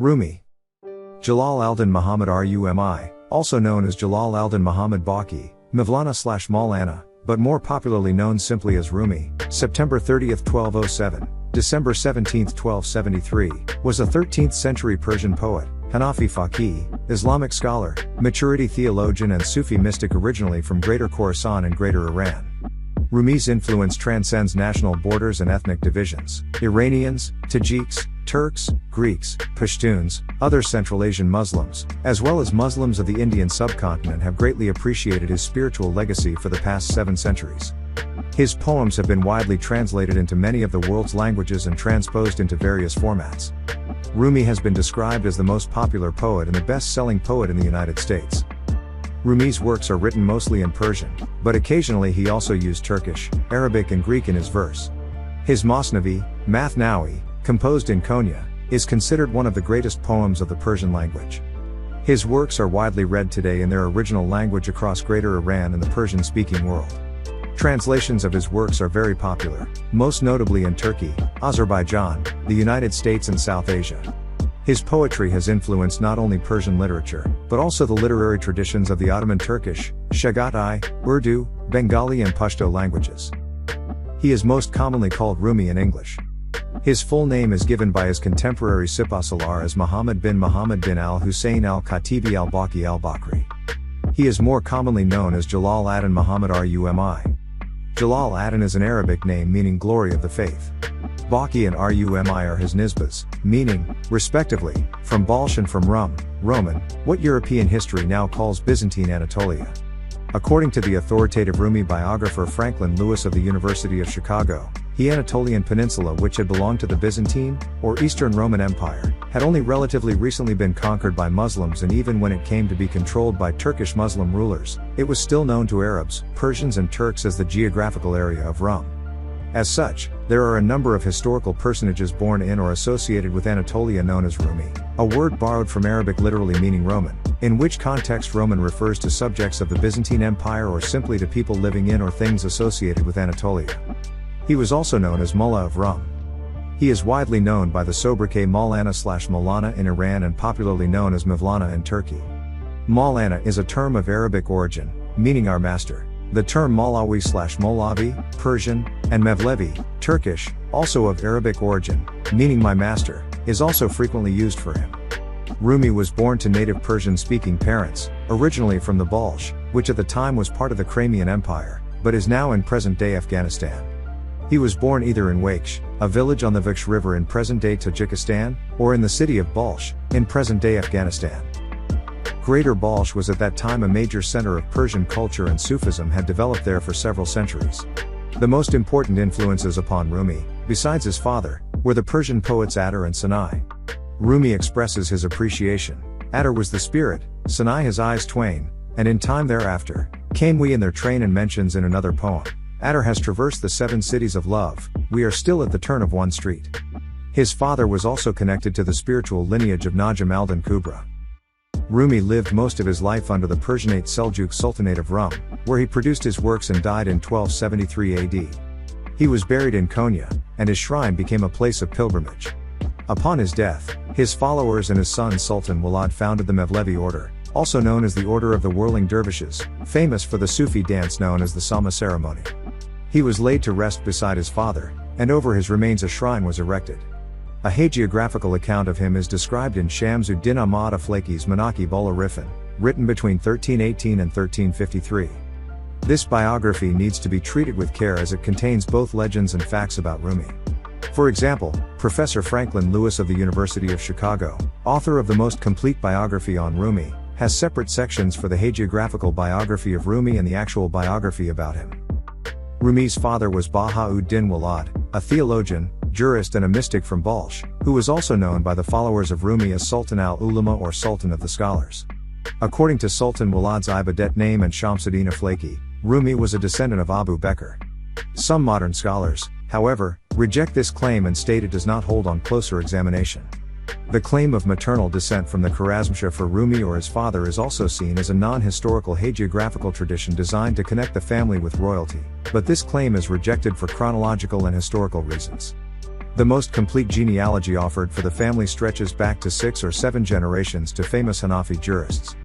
Rumi. Jalal al-Din Muhammad Rumi, also known as Jalal al-Din Muhammad Baqi, Mevlana/Maulana, but more popularly known simply as Rumi, September 30, 1207, December 17, 1273, was a 13th century Persian poet, Hanafi faqih, Islamic scholar, maturity theologian and Sufi mystic originally from Greater Khorasan and Greater Iran. Rumi's influence transcends national borders and ethnic divisions. Iranians, Tajiks, Turks, Greeks, Pashtuns, other Central Asian Muslims, as well as Muslims of the Indian subcontinent have greatly appreciated his spiritual legacy for the past 7 centuries. His poems have been widely translated into many of the world's languages and transposed into various formats. Rumi has been described as the most popular poet and the best-selling poet in the United States. Rumi's works are written mostly in Persian, but occasionally he also used Turkish, Arabic and Greek in his verse. His Masnavi, Mathnawi, composed in Konya, is considered one of the greatest poems of the Persian language. His works are widely read today in their original language across Greater Iran and the Persian-speaking world. Translations of his works are very popular, most notably in Turkey, Azerbaijan, the United States and South Asia. His poetry has influenced not only Persian literature, but also the literary traditions of the Ottoman Turkish, Chagatai, Urdu, Bengali and Pashto languages. He is most commonly called Rumi in English. His full name is given by his contemporary Sipasalar as Muhammad bin al-Hussein al-Khatibi al-Baqi al-Bakri. He is more commonly known as Jalal ad-Din Muhammad Rumi. Jalal ad-Din is an Arabic name meaning glory of the faith. Baqi and Rumi are his nisbas, meaning, respectively, from Balsh and from Roman, what European history now calls Byzantine Anatolia. According to the authoritative Rumi biographer Franklin Lewis of the University of Chicago, the Anatolian Peninsula, which had belonged to the Byzantine, or Eastern Roman Empire, had only relatively recently been conquered by Muslims, and even when it came to be controlled by Turkish Muslim rulers, it was still known to Arabs, Persians and Turks as the geographical area of Rum. As such, there are a number of historical personages born in or associated with Anatolia known as Rumi, a word borrowed from Arabic literally meaning Roman, in which context Roman refers to subjects of the Byzantine Empire or simply to people living in or things associated with Anatolia. He was also known as Mullah of Rum. He is widely known by the sobriquet Maulana/Maulana in Iran and popularly known as Mevlana in Turkey. Maulana is a term of Arabic origin, meaning our master. The term Maulawi/Molavi, Persian, and Mevlevi, Turkish, also of Arabic origin, meaning my master, is also frequently used for him. Rumi was born to native Persian-speaking parents, originally from the Balsh, which at the time was part of the Crimean Empire, but is now in present-day Afghanistan. He was born either in Waksh, a village on the Vaksh River in present-day Tajikistan, or in the city of Balsh, in present-day Afghanistan. Greater Balsh was at that time a major center of Persian culture, and Sufism had developed there for several centuries. The most important influences upon Rumi, besides his father, were the Persian poets Attar and Sanai. Rumi expresses his appreciation. Attar was the spirit, Sanai his eyes twain, and in time thereafter, came we in their train, and mentions in another poem, Attar has traversed the 7 cities of love, we are still at the turn of one street. His father was also connected to the spiritual lineage of Najm al-Din Kubra. Rumi lived most of his life under the Persianate Seljuk Sultanate of Rum, where he produced his works and died in 1273 AD. He was buried in Konya, and his shrine became a place of pilgrimage. Upon his death, his followers and his son Sultan Walad founded the Mevlevi order, also known as the Order of the Whirling Dervishes, famous for the Sufi dance known as the Sama ceremony. He was laid to rest beside his father, and over his remains a shrine was erected. A hagiographical account of him is described in Shams-ud-Din Ahmad Aflaki's Manaqib ul-Arifin, written between 1318 and 1353. This biography needs to be treated with care as it contains both legends and facts about Rumi. For example, Professor Franklin Lewis of the University of Chicago, author of the most complete biography on Rumi, has separate sections for the hagiographical biography of Rumi and the actual biography about him. Rumi's father was Baha'u'd-Din Walad, a theologian, jurist and a mystic from Balsh, who was also known by the followers of Rumi as Sultan al-Ulama or Sultan of the Scholars. According to Sultan Walad's Ibadet name and Shamsuddin Aflaki, Rumi was a descendant of Abu Bakr. Some modern scholars, however, reject this claim and state it does not hold on closer examination. The claim of maternal descent from the Khwarazmshah for Rumi or his father is also seen as a non-historical hagiographical tradition designed to connect the family with royalty, but this claim is rejected for chronological and historical reasons. The most complete genealogy offered for the family stretches back to 6 or 7 generations to famous Hanafi jurists.